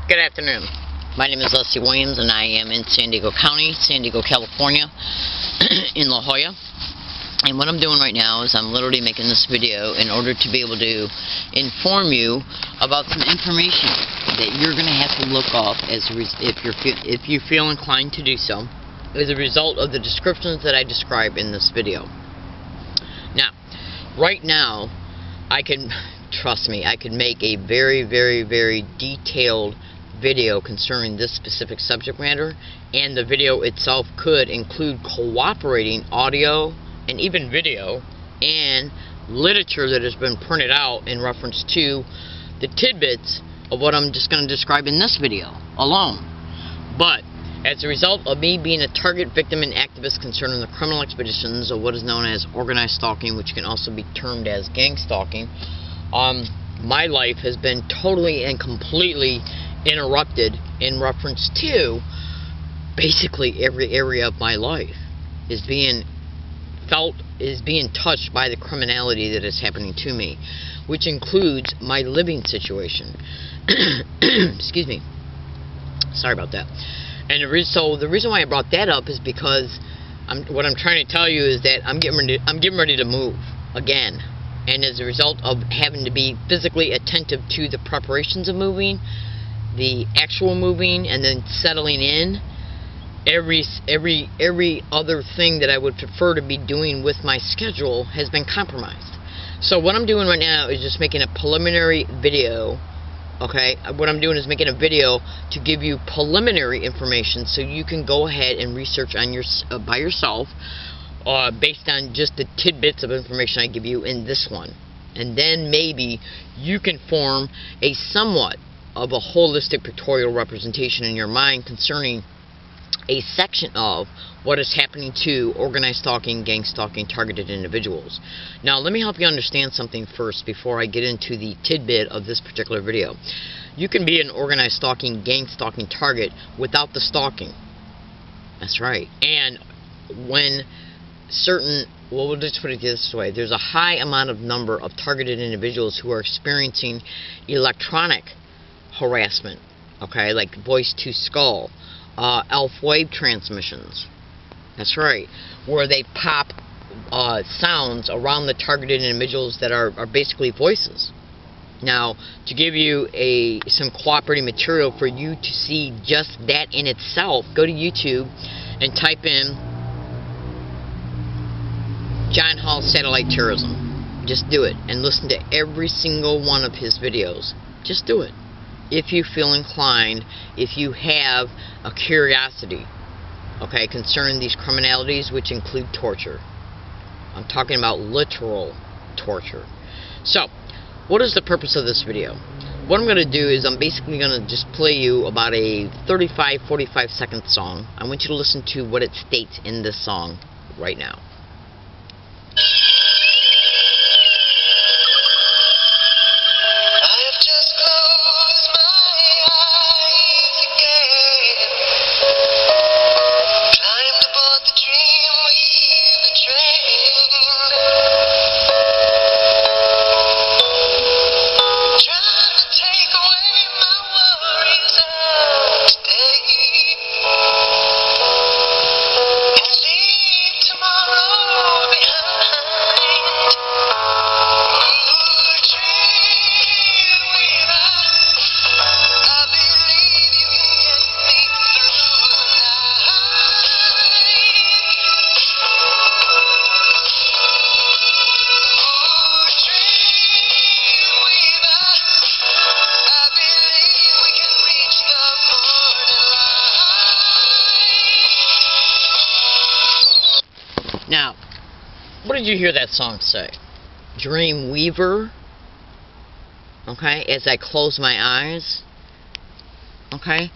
Good afternoon. My name is Leslie Williams and I am in San Diego County, San Diego, California, in La Jolla. And what I'm doing right now is I'm literally making this video in order to be able to inform you about some information that you're going to have to look up if you feel inclined to do so as a result of the descriptions that I describe in this video. Now, right now, trust me, I can make a very, very, very detailed video concerning this specific subject matter, and the video itself could include cooperating audio and even video and literature that has been printed out in reference to the tidbits of what I'm just going to describe in this video alone. But as a result of me being a target victim and activist concerning the criminal expeditions of what is known as organized stalking, which can also be termed as gang stalking, my life has been totally and completely interrupted in reference to basically every area of my life is being touched by the criminality that is happening to me, which includes my living situation. Excuse me. Sorry about that. And the reason why I brought that up is because what I'm trying to tell you is that I'm getting ready to move again. And as a result of having to be physically attentive to the preparations of moving, the actual moving, and then settling in, every other thing that I would prefer to be doing with my schedule has been compromised. So what I'm doing right now is just making a preliminary video. Okay, what I'm doing is making a video to give you preliminary information so you can go ahead and research on by yourself, based on just the tidbits of information I give you in this one. And then maybe you can form a somewhat of a holistic pictorial representation in your mind concerning a section of what is happening to organized stalking, gang stalking, targeted individuals. Now, let me help you understand something first before I get into the tidbit of this particular video. You can be an organized stalking, gang stalking target without the stalking. That's right. And when well, we'll just put it this way. There's a high number of targeted individuals who are experiencing electronic harassment, okay, like voice to skull, ELF wave transmissions. That's right, where they pop sounds around the targeted individuals that are basically voices. Now, to give you some cooperating material for you to see just that in itself, go to YouTube and type in John Hall Satellite Terrorism. Just do it and listen to every single one of his videos. Just do it. If you feel inclined, if you have a curiosity, okay, concerning these criminalities, which include torture. I'm talking about literal torture. So, what is the purpose of this video? What I'm going to do is I'm basically going to just play you about a 35-45 second song. I want you to listen to what it states in this song right now. Now, what did you hear that song say? Dream Weaver. Okay, as I close my eyes. Okay.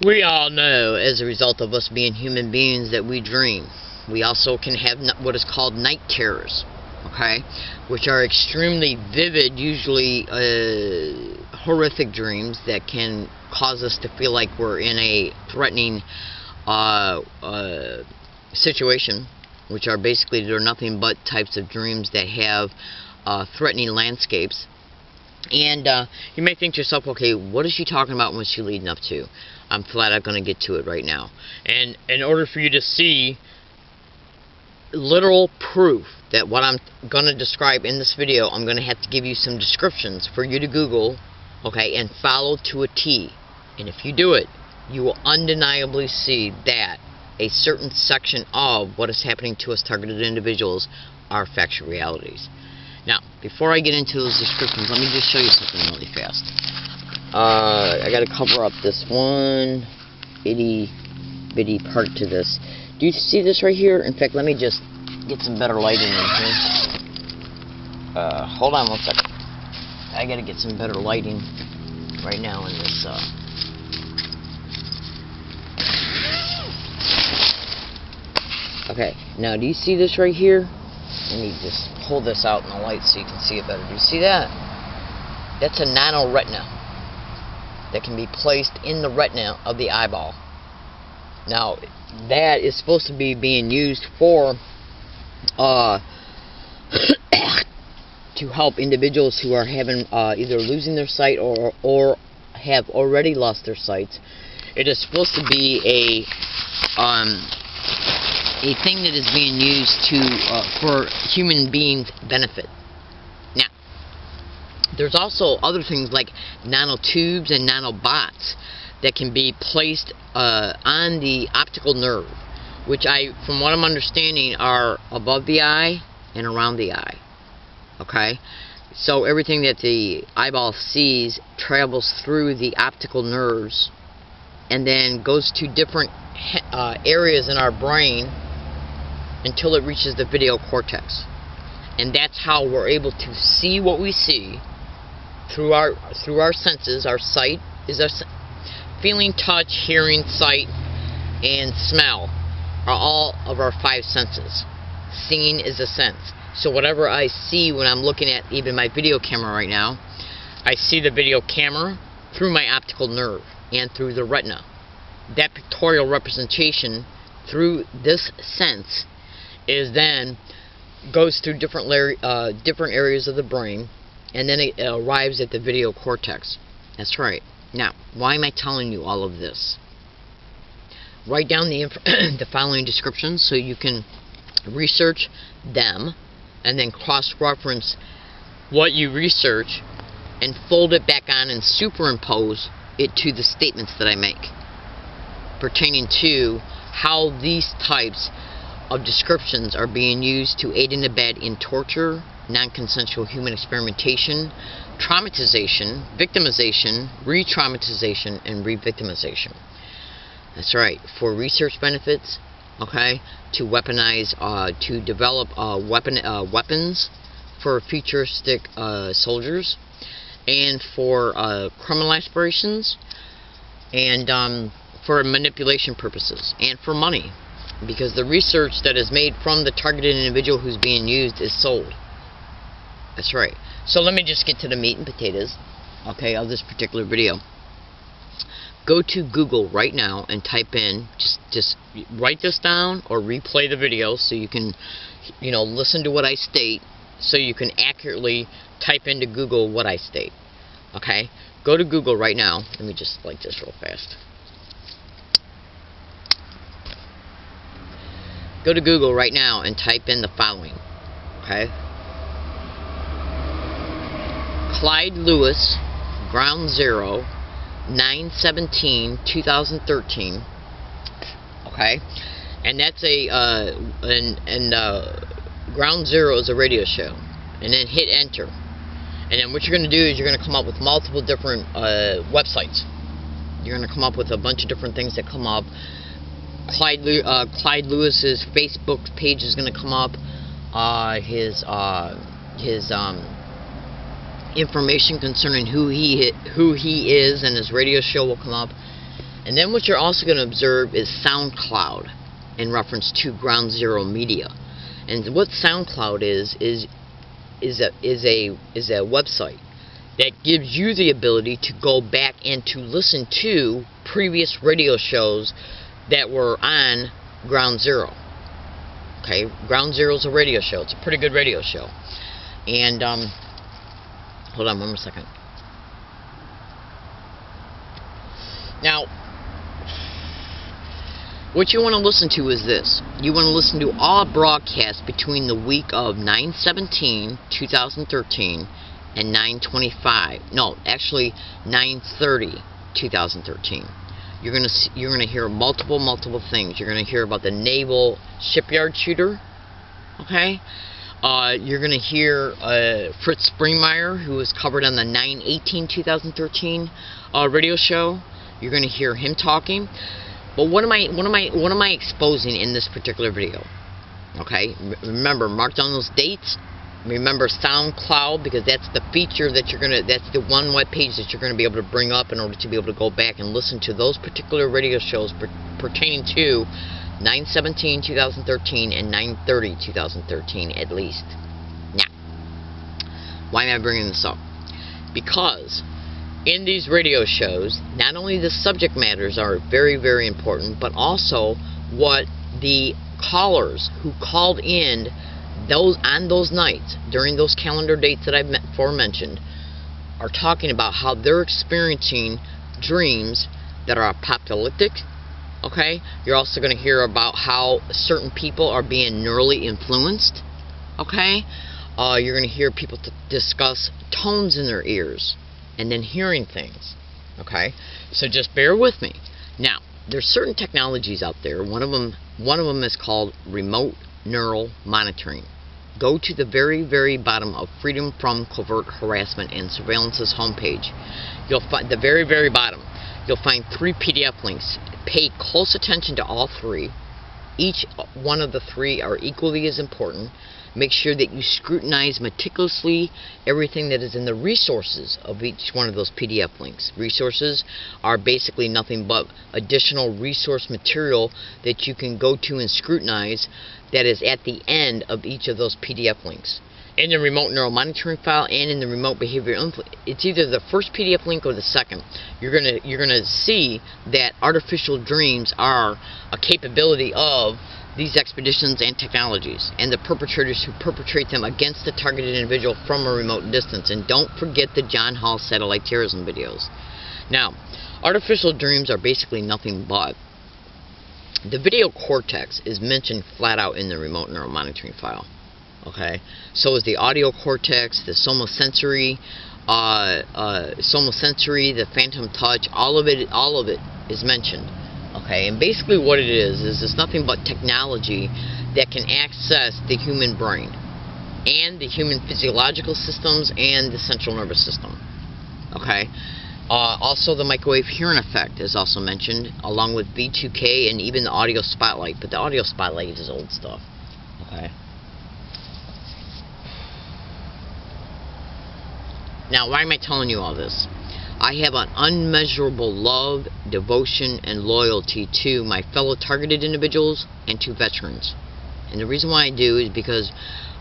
We all know, as a result of us being human beings, that we dream. We also can have what is called night terrors. Okay, which are extremely vivid, usually horrific dreams that can cause us to feel like we're in a threatening situation, which are basically, they're nothing but types of dreams that have threatening landscapes. And you may think to yourself, okay, what is she talking about? What's she leading up to? I'm flat out going to get to it right now. And in order for you to see literal proof that what I'm going to describe in this video, I'm going to have to give you some descriptions for you to Google, okay, and follow to a T. And if you do it, you will undeniably see that a certain section of what is happening to us targeted individuals are factual realities. Now, before I get into those descriptions, let me just show you something really fast. I got to cover up this one itty bitty part to this. Do you see this right here? In fact, let me just get some better lighting in here. Hold on one second. I got to get some better lighting right now in this. Okay, now do you see this right here? Let me just pull this out in the light so you can see it better. Do you see that? That's a nanoretina that can be placed in the retina of the eyeball. Now, that is supposed to be being used for to help individuals who are having either losing their sight or have already lost their sight. It is supposed to be a thing that is being used to for human beings' benefit. Now, there's also other things like nanotubes and nanobots that can be placed on the optical nerve, which from what I'm understanding, are above the eye and around the eye. Okay? So everything that the eyeball sees travels through the optical nerves and then goes to different areas in our brain until it reaches the video cortex. And that's how we're able to see what we see through our senses. Our sight is our feeling, touch, hearing, sight, and smell are all of our 5 senses. Seeing is a sense. So whatever I see when I'm looking at even my video camera right now, I see the video camera through my optical nerve and through the retina. That pictorial representation through this sense is then goes through different areas of the brain, and then it arrives at the video cortex. That's right. Now, why am I telling you all of this? Write down the following descriptions so you can research them and then cross-reference what you research and fold it back on and superimpose it to the statements that I make pertaining to how these types of descriptions are being used to aid and abet in torture, non-consensual human experimentation, traumatization, victimization, re-traumatization, and re-victimization. That's right, for research benefits, okay, to weaponize, to develop weapons for futuristic soldiers, and for criminal aspirations, and for manipulation purposes, and for money. Because the research that is made from the targeted individual who's being used is sold. That's right. So let me just get to the meat and potatoes, okay, of this particular video. Go to Google right now and type in, just write this down or replay the video so you can, listen to what I state so you can accurately type into Google what I state. Okay? Go to Google right now. Let me just like this real fast. Go to Google right now and type in the following, okay? Clyde Lewis, Ground Zero, 9/17/2013, okay? And that's Ground Zero is a radio show. And then hit enter. And then what you're going to do is you're going to come up with multiple different websites. You're going to come up with a bunch of different things that come up. Clyde Lewis's Facebook page is going to come up. His information concerning who he is and his radio show will come up. And then what you're also going to observe is SoundCloud in reference to Ground Zero Media. And what SoundCloud is a website that gives you the ability to go back and to listen to previous radio shows that were on Ground Zero. Okay, Ground Zero is a radio show. It's a pretty good radio show. And hold on one more second. Now, what you want to listen to is this. You want to listen to all broadcasts between the week of 9/17/2013 and 9/25. No, actually 9/30/2013. You're gonna hear multiple things. You're gonna hear about the naval shipyard shooter. Okay. You're gonna hear Fritz Springmeier, who was covered on the 9/18/2013 radio show. You're gonna hear him talking. But what am I exposing in this particular video? Okay, remember, mark down those dates. Remember SoundCloud, because that's the feature that that's the one web page that you're gonna be able to bring up in order to be able to go back and listen to those particular radio shows pertaining to 9/17/2013 and 9/30/2013 at least. Now, why am I bringing this up? Because in these radio shows, not only the subject matters are very important, but also what the callers who called in on those nights, during those calendar dates that I've aforementioned, are talking about how they're experiencing dreams that are apocalyptic. Okay? You're also going to hear about how certain people are being neurally influenced. Okay? You're going to hear people discuss tones in their ears and then hearing things. Okay? So just bear with me. Now, there's certain technologies out there. One of them is called remote neural monitoring. Go to the very bottom of Freedom from Covert Harassment and Surveillance's homepage. You'll find the very bottom. You'll find 3 PDF links. Pay close attention to all 3. Each one of the 3 are equally as important. Make sure that you scrutinize meticulously everything that is in the resources of each one of those PDF links. Resources are basically nothing but additional resource material that you can go to and scrutinize that is at the end of each of those PDF links. In the remote neural monitoring file and in the remote behavior influence, it's either the first PDF link or the second. You're gonna see that artificial dreams are a capability of these expeditions and technologies, and the perpetrators who perpetrate them against the targeted individual from a remote distance. And don't forget the John Hall satellite terrorism videos. Now, artificial dreams are basically nothing but the video cortex is mentioned flat out in the remote neural monitoring file. Okay, so is the audio cortex, the somosensory, the phantom touch. All of it is mentioned. Okay, and basically what it is it's nothing but technology that can access the human brain and the human physiological systems and the central nervous system. Okay, also the microwave hearing effect is also mentioned, along with V2K and even the audio spotlight. But the audio spotlight is old stuff. Okay. Now, why am I telling you all this? I have an unmeasurable love, devotion, and loyalty to my fellow targeted individuals and to veterans. And the reason why I do is because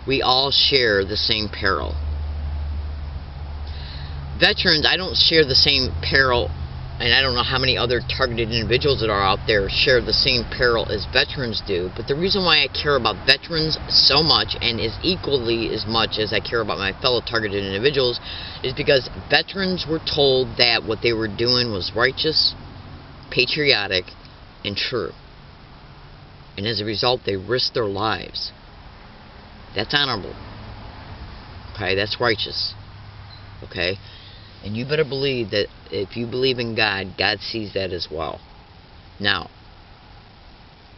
we all share the same peril. Veterans, I don't share the same peril, and I don't know how many other targeted individuals that are out there share the same peril as veterans do. But the reason why I care about veterans so much, and is equally as much as I care about my fellow targeted individuals, is because veterans were told that what they were doing was righteous, patriotic, and true. And as a result, they risked their lives. That's honorable. Okay, that's righteous. Okay? And you better believe that if you believe in God, God sees that as well. Now,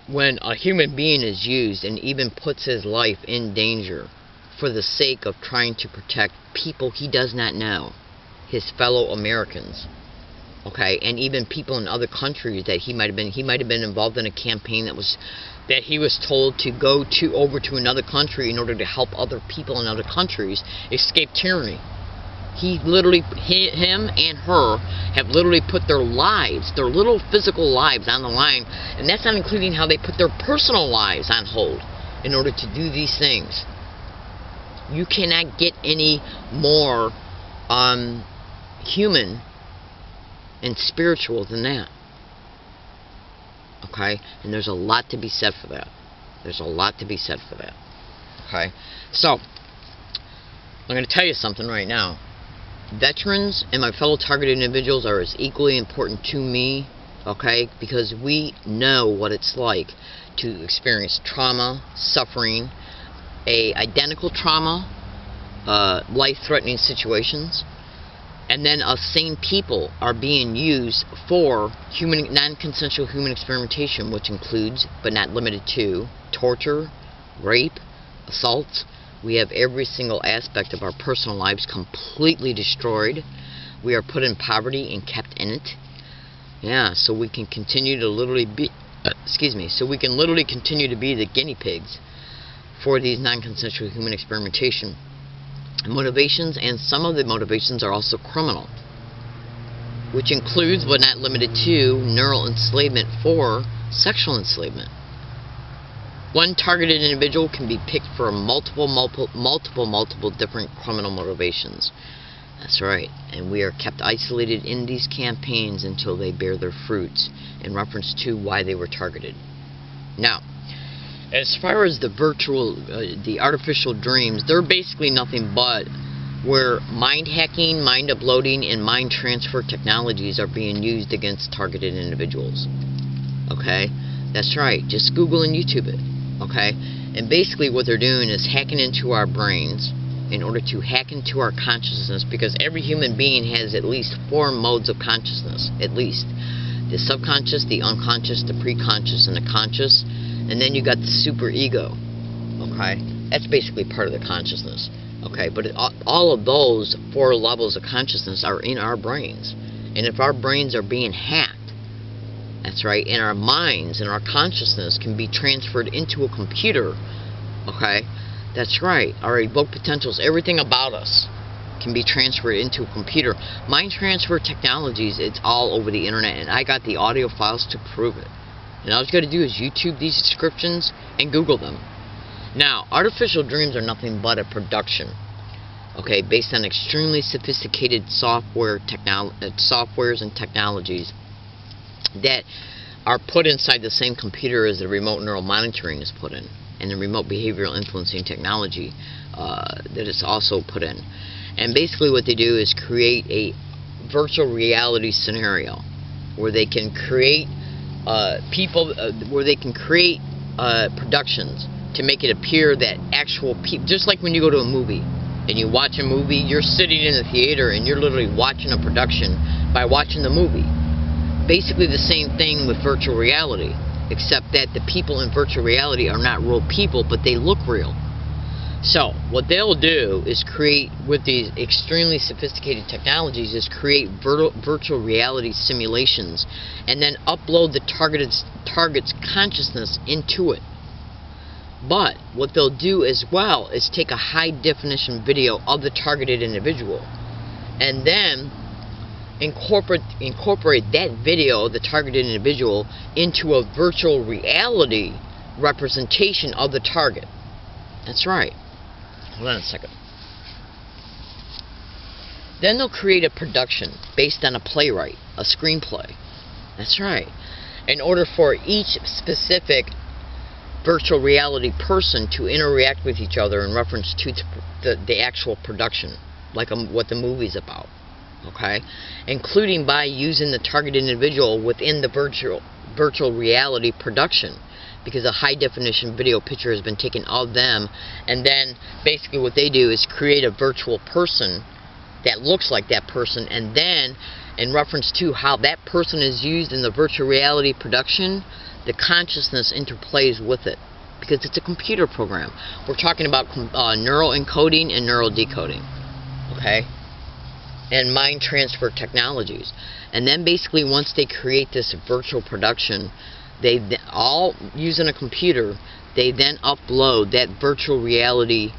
when a human being is used and even puts his life in danger for the sake of trying to protect people he does not know, his fellow Americans, okay, and even people in other countries that he might have been involved in a campaign that he was told to go over to another country in order to help other people in other countries escape tyranny. He literally, him and her have literally put their lives, their little physical lives on the line, and that's not including how they put their personal lives on hold in order to do these things. You cannot get any more human and spiritual than that. Okay? And there's a lot to be said for that. There's a lot to be said for that. Okay? So, I'm going to tell you something right now. veterans and my fellow targeted individuals are as equally important to me, okay, because we know what it's like to experience trauma, suffering, identical trauma, life-threatening situations, and then same people are being used for non-consensual human experimentation, which includes, but not limited to, torture, rape, assaults. We have every single aspect of our personal lives completely destroyed. We are put in poverty and kept in it. Yeah, so we can continue to literally be, so we can literally continue to be the guinea pigs for these non-consensual human experimentation motivations, and some of the motivations are also criminal, which includes, but not limited to, neural enslavement for sexual enslavement. One targeted individual can be picked for multiple different criminal motivations. That's right, and we are kept isolated in these campaigns until they bear their fruits in reference to why they were targeted. Now, as far as the artificial dreams, they're basically nothing but where mind hacking, mind uploading, and mind transfer technologies are being used against targeted individuals. Okay? That's right. Just Google and YouTube it. Okay? And basically what they're doing is hacking into our brains in order to hack into our consciousness, because every human being has at least 4 modes of consciousness, at least. The subconscious, the unconscious, the preconscious, and the conscious. And then you got the super ego, okay? That's basically part of the consciousness, okay? But all of those 4 levels of consciousness are in our brains. And if our brains are being hacked, that's right, and our minds and our consciousness can be transferred into a computer, okay? That's right, our evoked potentials, everything about us can be transferred into a computer. Mind transfer technologies, it's all over the internet, and I got the audio files to prove it. And all you got to do is YouTube these descriptions and Google them. Now, artificial dreams are nothing but a production, okay, based on extremely sophisticated softwares and technologies that are put inside the same computer as the remote neural monitoring is put in, and the remote behavioral influencing technology that is also put in. And basically what they do is create a virtual reality scenario where they can create productions to make it appear that actual people, just like when you go to a movie and you watch a movie, you're sitting in the theater and you're literally watching a production by watching the movie. Basically the same thing with virtual reality, except that the people in virtual reality are not real people, but they look real. So what they'll do is create, with these extremely sophisticated technologies, is create virtual reality simulations and then upload the target's consciousness into it. But what they'll do as well is take a high definition video of the targeted individual and then incorporate that video of the targeted individual into a virtual reality representation of the target. That's right. Hold on a second. Then they'll create a production based on a playwright, a screenplay. That's right. In order for each specific virtual reality person to interact with each other in reference to the actual production, like what the movie's about. Okay? Including by using the targeted individual within the virtual reality production, because a high definition video picture has been taken of them, and then basically what they do is create a virtual person that looks like that person, and then in reference to how that person is used in the virtual reality production, the consciousness interplays with it, because it's a computer program. We're talking about neural encoding and neural decoding, okay, and mind transfer technologies. And then basically once they create this virtual production, they all using a computer, they then upload that virtual reality,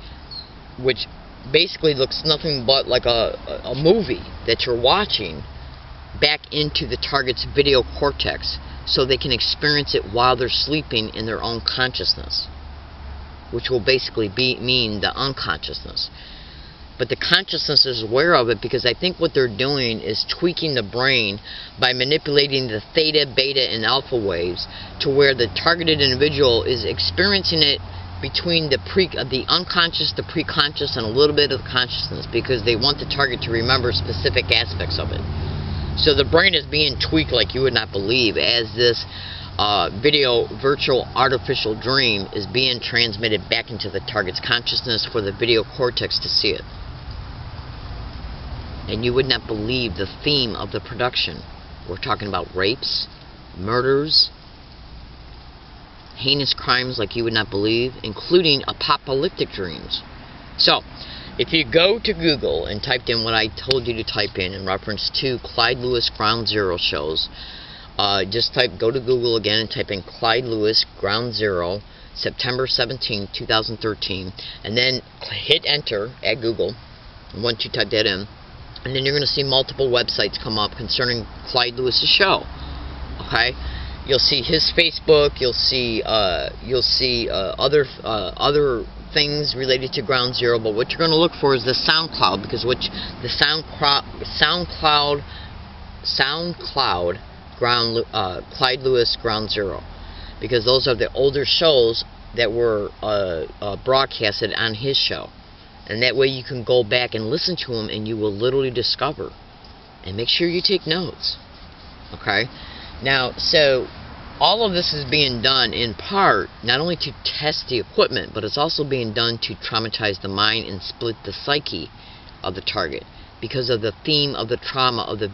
which basically looks nothing but like a movie that you're watching, back into the target's video cortex, so they can experience it while they're sleeping in their own consciousness, which will basically mean the unconsciousness. But the consciousness is aware of it, because I think what they're doing is tweaking the brain by manipulating the theta, beta, and alpha waves to where the targeted individual is experiencing it between the unconscious, the preconscious, and a little bit of the consciousness, because they want the target to remember specific aspects of it. So the brain is being tweaked like you would not believe as this video virtual artificial dream is being transmitted back into the target's consciousness for the video cortex to see it. And you would not believe the theme of the production. We're talking about rapes, murders, heinous crimes like you would not believe, including apocalyptic dreams. So, if you go to Google and typed in what I told you to type in reference to Clyde Lewis Ground Zero shows, just go to Google again and type in Clyde Lewis Ground Zero, September 17, 2013, and then hit enter at Google. And once you type that in, and then you're going to see multiple websites come up concerning Clyde Lewis's show. Okay, you'll see his Facebook. You'll see other things related to Ground Zero. But what you're going to look for is the SoundCloud, because SoundCloud Clyde Lewis Ground Zero, because those are the older shows that were broadcasted on his show. And that way you can go back and listen to them, and you will literally discover. And make sure you take notes. Okay? Now, so all of this is being done in part not only to test the equipment, but it's also being done to traumatize the mind and split the psyche of the target, because of the theme of the trauma of the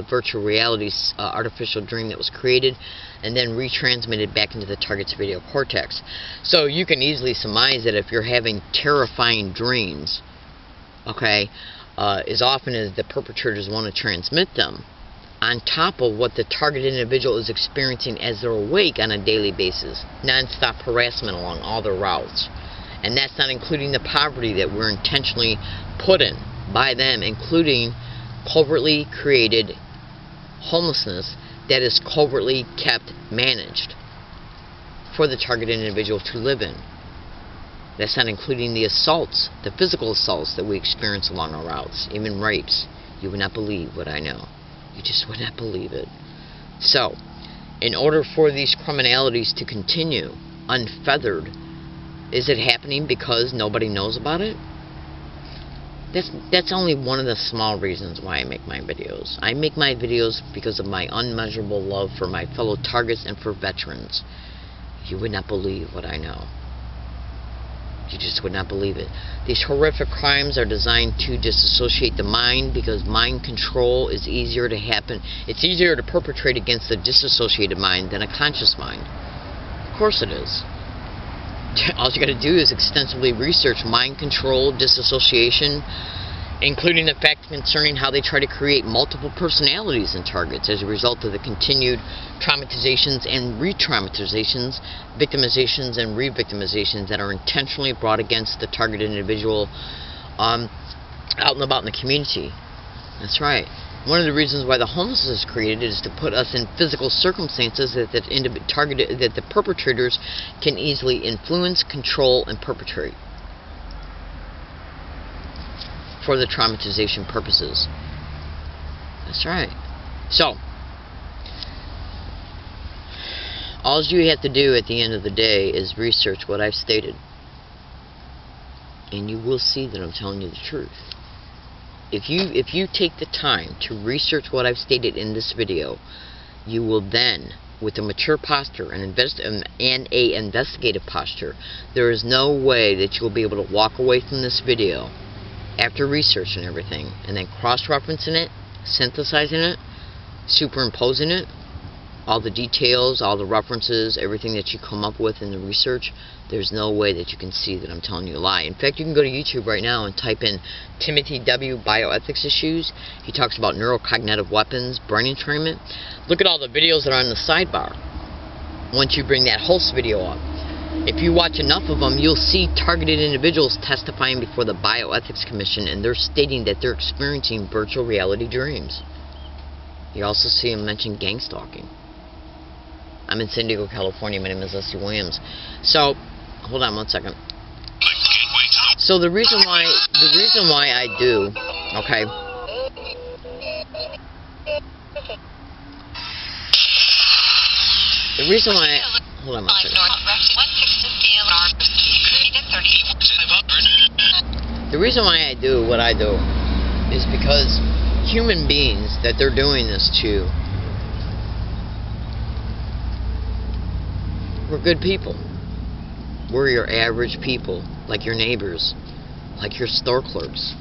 virtual reality artificial dream that was created and then retransmitted back into the target's video cortex. So you can easily surmise that if you're having terrifying dreams, okay, as often as the perpetrators want to transmit them, on top of what the target individual is experiencing as they're awake on a daily basis, non-stop harassment along all their routes. And that's not including the poverty that we're intentionally put in by them, including covertly created homelessness that is covertly kept managed for the target individual to live in. That's not including the assaults, the physical assaults that we experience along our routes, even rapes. You would not believe what I know. You just would not believe it. So, in order for these criminalities to continue unfeathered, is it happening because nobody knows about it? That's only one of the small reasons why I make my videos. I make my videos because of my unmeasurable love for my fellow targets and for veterans. You would not believe what I know. You just would not believe it. These horrific crimes are designed to disassociate the mind, because mind control is easier to happen. It's easier to perpetrate against a disassociated mind than a conscious mind. Of course it is. All you got to do is extensively research mind control, disassociation, including the fact concerning how they try to create multiple personalities in targets as a result of the continued traumatizations and re-traumatizations, victimizations and re-victimizations that are intentionally brought against the target individual out and about in the community. That's right. One of the reasons why the homelessness is created is to put us in physical circumstances that the perpetrators can easily influence, control, and perpetrate for the traumatization purposes. That's right. So, all you have to do at the end of the day is research what I've stated, and you will see that I'm telling you the truth. If you take the time to research what I've stated in this video, you will then, with a mature posture and a investigative posture, there is no way that you'll be able to walk away from this video after research and everything, and then cross-referencing it, synthesizing it, superimposing it, all the details, all the references, everything that you come up with in the research, there's no way that you can see that I'm telling you a lie. In fact, you can go to YouTube right now and type in Timothy W. Bioethics Issues. He talks about neurocognitive weapons, brain entrainment. Look at all the videos that are on the sidebar once you bring that host video up. If you watch enough of them, you'll see targeted individuals testifying before the Bioethics Commission, and they're stating that they're experiencing virtual reality dreams. You also see them mention gang stalking. I'm in San Diego, California. My name is Leslie Williams. So, hold on one second. So the reason why I do, okay. The reason why, hold on one second. The reason why I do what I do is because human beings that they're doing this to, we're good people. We're your average people, like your neighbors, like your store clerks.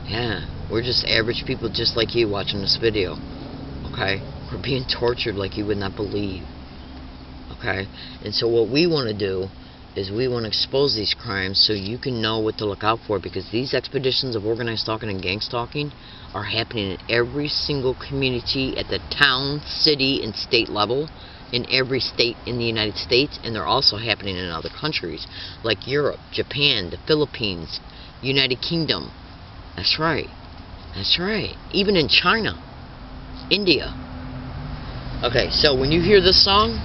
Yeah, we're just average people just like you watching this video. Okay? We're being tortured like you would not believe. Okay? And so what we want to do is we want to expose these crimes so you can know what to look out for, because these expeditions of organized stalking and gang stalking are happening in every single community at the town, city, and state level, in every state in the United States, and they're also happening in other countries like Europe, Japan, the Philippines, United Kingdom. That's right. That's right. Even in China, India. Okay, so when you hear this song,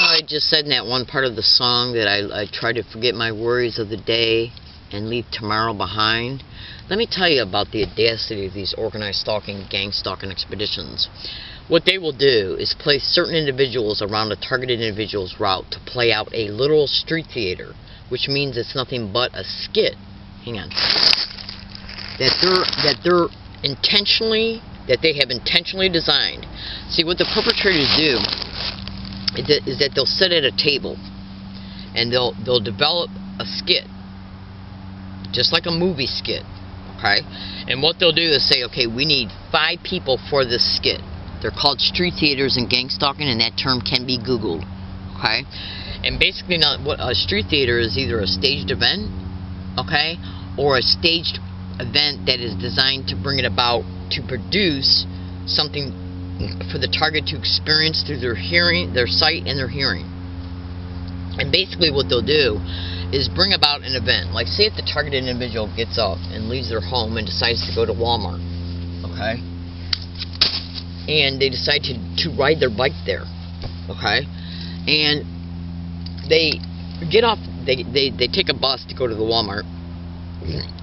I just said in that one part of the song that I try to forget my worries of the day and leave tomorrow behind. Let me tell you about the audacity of these organized stalking, gang stalking expeditions. What they will do is place certain individuals around a targeted individual's route to play out a literal street theater, which means it's nothing but a skit. Hang on. That they have intentionally designed. See, what the perpetrators do is that they'll sit at a table and they'll develop a skit, just like a movie skit, okay? And what they'll do is say, okay, we need 5 people for this skit. They're called street theaters and gang stalking, and that term can be Googled, okay? And basically, now, what a street theater is either a staged event, okay, or a staged event that is designed to bring it about to produce something for the target to experience through their hearing, their sight, and their hearing. And basically what they'll do is bring about an event. Like, say if the targeted individual gets up and leaves their home and decides to go to Walmart, okay? And they decide to ride their bike there, okay? And they get off, they take a bus to go to the Walmart.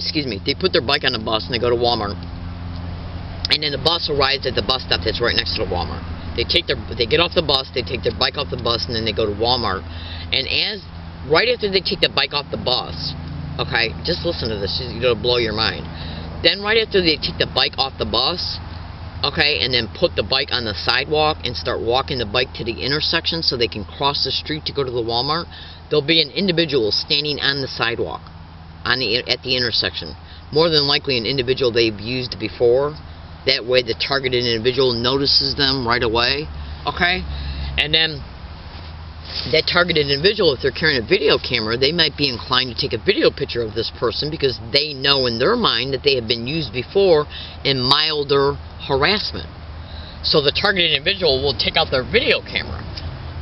Excuse me. They put their bike on the bus and they go to Walmart. And then the bus arrives at the bus stop that's right next to the Walmart. They get off the bus, they take their bike off the bus, and then they go to Walmart. And right after they take the bike off the bus, okay, just listen to this, it'll blow your mind. Then right after they take the bike off the bus, okay, and then put the bike on the sidewalk and start walking the bike to the intersection so they can cross the street to go to the Walmart, there'll be an individual standing on the sidewalk at the intersection. More than likely an individual they've used before. That way the targeted individual notices them right away, okay? And then that targeted individual, if they're carrying a video camera, they might be inclined to take a video picture of this person because they know in their mind that they have been used before in milder harassment. So the targeted individual will take out their video camera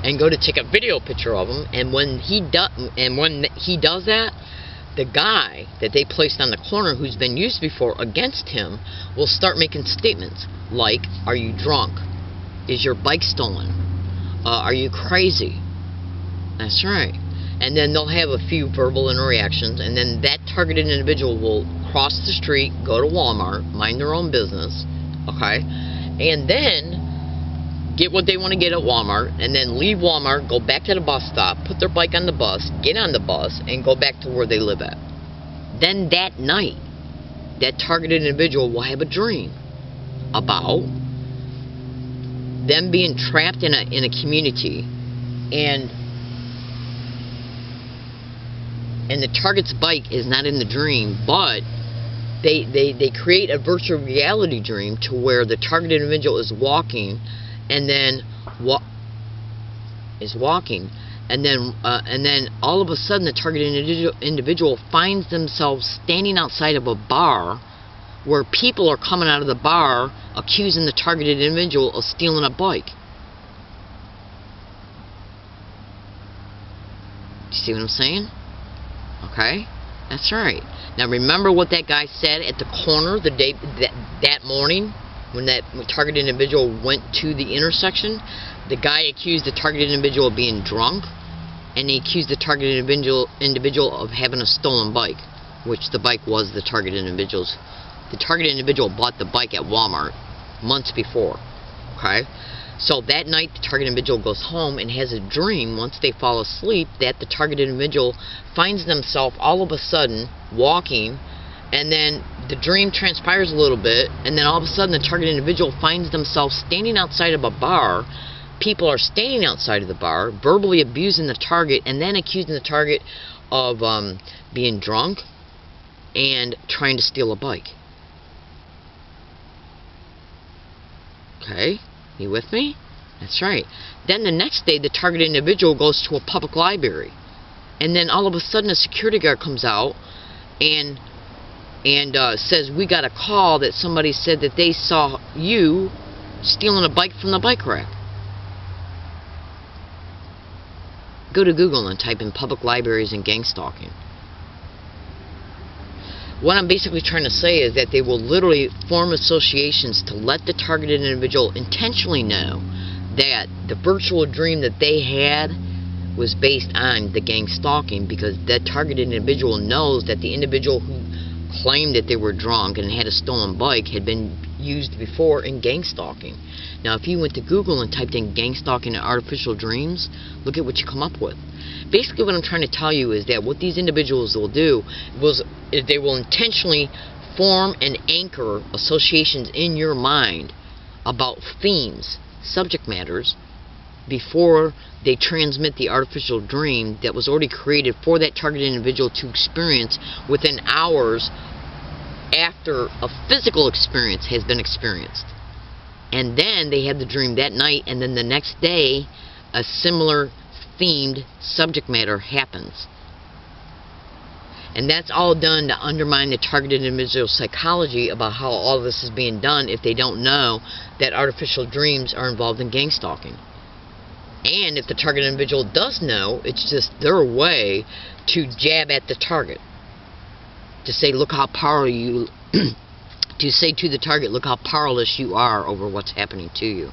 and go to take a video picture of them, and when he does that, the guy that they placed on the corner who's been used before against him will start making statements like, are you drunk? Is your bike stolen? Are you crazy? That's right. And then they'll have a few verbal interactions, and then that targeted individual will cross the street, go to Walmart, mind their own business, okay? And then get what they want to get at Walmart, and then leave Walmart, go back to the bus stop, put their bike on the bus, get on the bus, and go back to where they live at. Then that night, that targeted individual will have a dream about them being trapped in a community, and the target's bike is not in the dream, but they create a virtual reality dream to where the targeted individual is walking, and then and then all of a sudden the targeted individual finds themselves standing outside of a bar where people are coming out of the bar accusing the targeted individual of stealing a bike. You see what I'm saying? Okay? That's right. Now remember what that guy said at the corner the day that morning when that targeted individual went to the intersection? The guy accused the targeted individual of being drunk, and he accused the targeted individual of having a stolen bike, which the bike was the targeted individual's. The targeted individual bought the bike at Walmart months before. Okay? So that night, the targeted individual goes home and has a dream, once they fall asleep, that the targeted individual finds themselves all of a sudden walking, and then the dream transpires a little bit, and then all of a sudden the targeted individual finds themselves standing outside of a bar. People are standing outside of the bar, verbally abusing the target, and then accusing the target of being drunk and trying to steal a bike. Okay? You with me? That's right. Then the next day, the targeted individual goes to a public library. And then all of a sudden, a security guard comes out and says, we got a call that somebody said that they saw you stealing a bike from the bike rack. Go to Google and type in public libraries and gang stalking. What I'm basically trying to say is that they will literally form associations to let the targeted individual intentionally know that the virtual dream that they had was based on the gang stalking, because that targeted individual knows that the individual who claimed that they were drunk and had a stolen bike had been used before in gang stalking. Now, if you went to Google and typed in gang stalking and artificial dreams, look at what you come up with. Basically, what I'm trying to tell you is that what these individuals will do is they will intentionally form and anchor associations in your mind about themes, subject matters, before they transmit the artificial dream that was already created for that targeted individual to experience within hours after a physical experience has been experienced. And then they have the dream that night, and then the next day a similar themed subject matter happens. And that's all done to undermine the targeted individual's psychology about how all of this is being done if they don't know that artificial dreams are involved in gang stalking. And if the target individual does know, it's just their way to jab at the target. To say, look how powerful you... to say to the target, look how powerless you are over what's happening to you.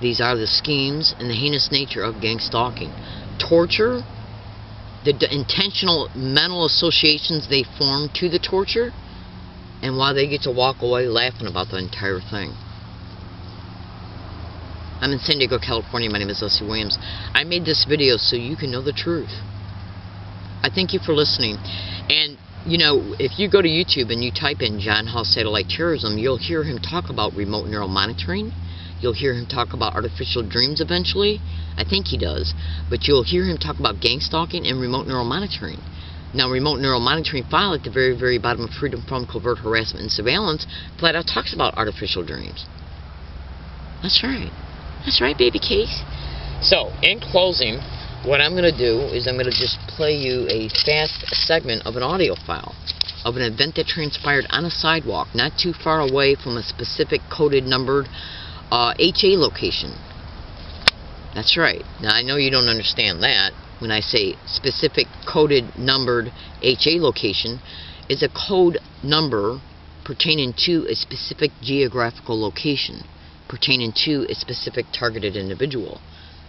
These are the schemes and the heinous nature of gang stalking. Torture, the intentional mental associations they form to the torture, and while they get to walk away laughing about the entire thing. I'm in San Diego, California. My name is Leslie Williams. I made this video so you can know the truth. I thank you for listening. And, you know, if you go to YouTube and you type in John Hall Satellite Terrorism, you'll hear him talk about remote neural monitoring. You'll hear him talk about artificial dreams eventually. I think he does. But you'll hear him talk about gang stalking and remote neural monitoring. Now, remote neural monitoring file at the very, very bottom of Freedom from Covert Harassment and Surveillance flat out talks about artificial dreams. That's right. That's right, baby case. So, in closing, what I'm going to do is I'm going to just play you a fast segment of an audio file of an event that transpired on a sidewalk not too far away from a specific coded numbered HA location. That's right. Now, I know you don't understand that. When I say specific coded numbered HA location, is a code number pertaining to a specific geographical location, pertaining to a specific targeted individual.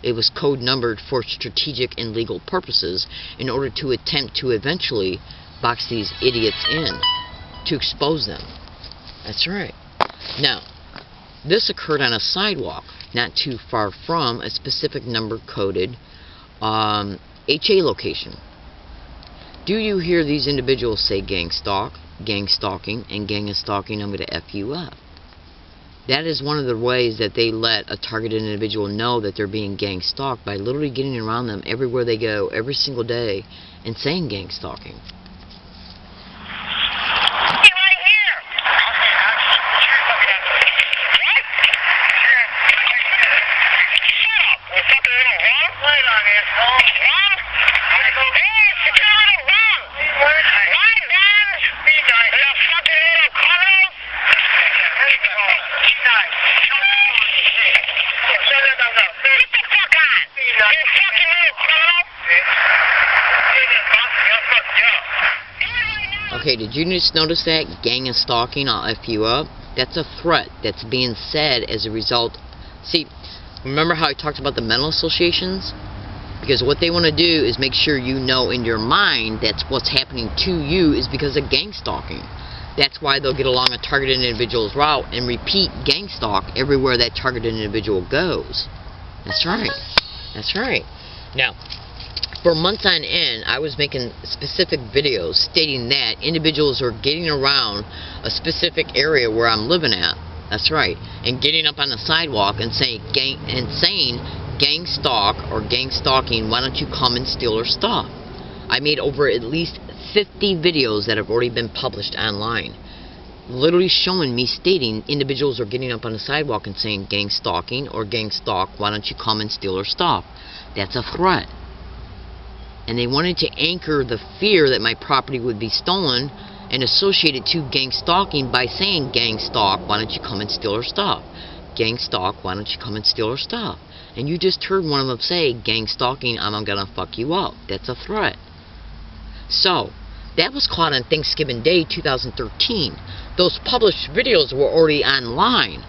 It was code numbered for strategic and legal purposes in order to attempt to eventually box these idiots in, to expose them. That's right. Now, this occurred on a sidewalk not too far from a specific number coded HA location. Do you hear these individuals say gang stalk, gang stalking, and gang is stalking, I'm going to F you up? That is one of the ways that they let a targeted individual know that they're being gang stalked, by literally getting around them everywhere they go, every single day, and saying gang stalking. Okay, did you just notice that? Gang and stalking, I'll F you up. That's a threat that's being said as a result. See, remember how I talked about the mental associations? Because what they want to do is make sure you know in your mind that's what's happening to you is because of gang stalking. That's why they'll get along a targeted individual's route and repeat gang stalk everywhere that targeted individual goes. That's right. That's right. Now, for months on end, I was making specific videos stating that individuals are getting around a specific area where I'm living at. That's right. And getting up on the sidewalk and saying gang stalk or gang stalking, why don't you come and steal our stuff? I made over at least 50 videos that have already been published online, literally showing me stating individuals are getting up on the sidewalk and saying gang stalking or gang stalk, why don't you come and steal our stuff? That's a threat. And they wanted to anchor the fear that my property would be stolen and associate it to gang stalking by saying gang stalk, why don't you come and steal our stuff? Gang stalk, why don't you come and steal our stuff? And you just heard one of them say, gang stalking, I'm gonna fuck you up. That's a threat. So, that was caught on Thanksgiving Day 2013. Those published videos were already online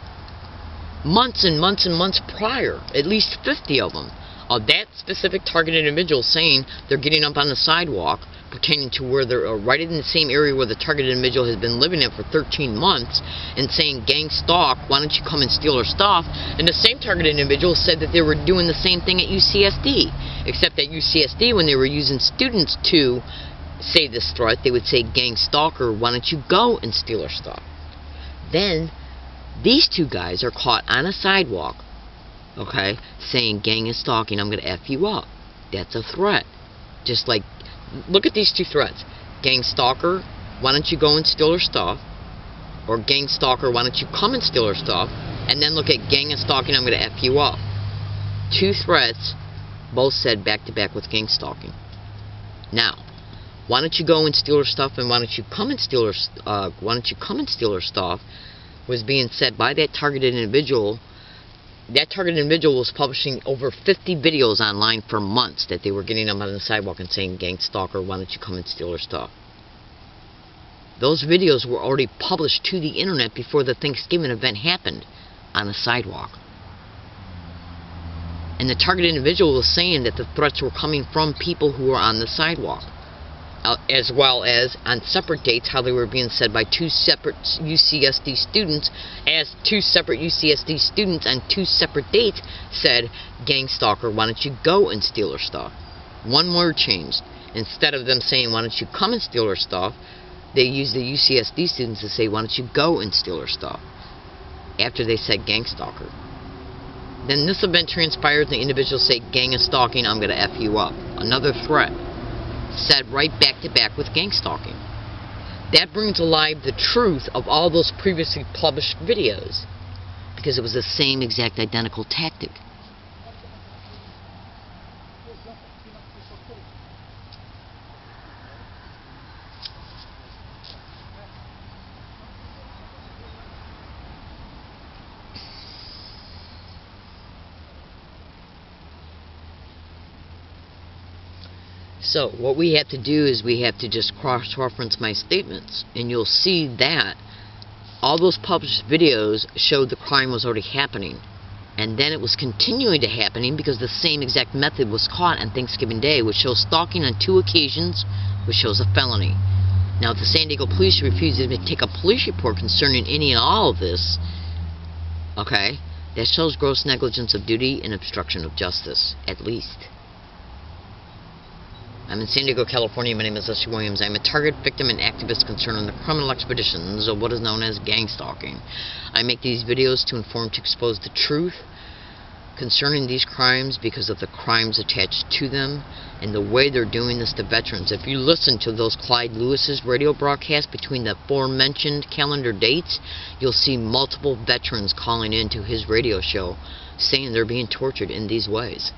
months and months and months prior, at least 50 of them, of that specific targeted individual saying they're getting up on the sidewalk pertaining to where they're right in the same area where the targeted individual has been living in for 13 months and saying gang stalk, why don't you come and steal our stuff? And the same targeted individual said that they were doing the same thing at UCSD, except at UCSD when they were using students to say this threat, they would say gang stalker, why don't you go and steal our stuff? Then these two guys are caught on a sidewalk, okay, saying gang is stalking, I'm going to F you up. That's a threat. Just like, look at these two threats. Gang stalker, why don't you go and steal our stuff? Or gang stalker, why don't you come and steal our stuff? And then look at gang and stalking, I'm going to F you up. Two threats, both said back to back with gang stalking. Now, why don't you go and steal our stuff and why don't you come and steal our stuff was being said by that targeted individual. That targeted individual was publishing over 50 videos online for months that they were getting up on the sidewalk and saying, gang stalker, why don't you come and steal our stuff? Those videos were already published to the internet before the Thanksgiving event happened on the sidewalk. And the targeted individual was saying that the threats were coming from people who were on the sidewalk, as well as on separate dates how they were being said by two separate UCSD students, as two separate UCSD students on two separate dates said, gang stalker, why don't you go and steal our stuff? One word changed. Instead of them saying, why don't you come and steal our stuff, they used the UCSD students to say, why don't you go and steal our stuff? After they said gang stalker. Then this event transpires and the individuals say, gang is stalking, I'm going to F you up. Another threat. Said right back to back with gang stalking. That brings alive the truth of all those previously published videos, because it was the same exact identical tactic. So what we have to do is we have to just cross-reference my statements, and you'll see that all those published videos showed the crime was already happening, and then it was continuing to happening because the same exact method was caught on Thanksgiving Day, which shows stalking on 2 occasions, which shows a felony. Now, if the San Diego police refuse to take a police report concerning any and all of this, okay, that shows gross negligence of duty and obstruction of justice, at least. I'm in San Diego, California. My name is Leslie Williams. I'm a target, victim, and activist concerned on the criminal expeditions of what is known as gang stalking. I make these videos to inform, to expose the truth concerning these crimes because of the crimes attached to them and the way they're doing this to veterans. If you listen to those Clyde Lewis's radio broadcasts between the aforementioned calendar dates, you'll see multiple veterans calling into his radio show saying they're being tortured in these ways.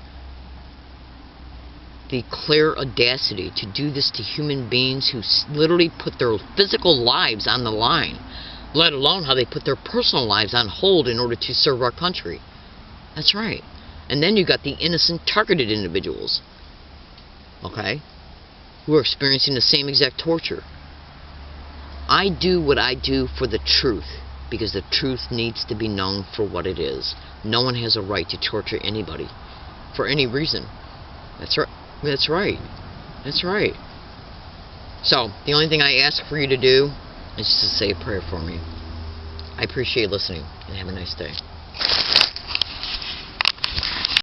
The clear audacity to do this to human beings who literally put their physical lives on the line, let alone how they put their personal lives on hold in order to serve our country. That's right. And then you got the innocent targeted individuals. Okay? who are experiencing the same exact torture. I do what I do for the truth, because the truth needs to be known for what it is. No one has a right to torture anybody for any reason. That's right. That's right. That's right. So, the only thing I ask for you to do is just to say a prayer for me. I appreciate listening, and have a nice day.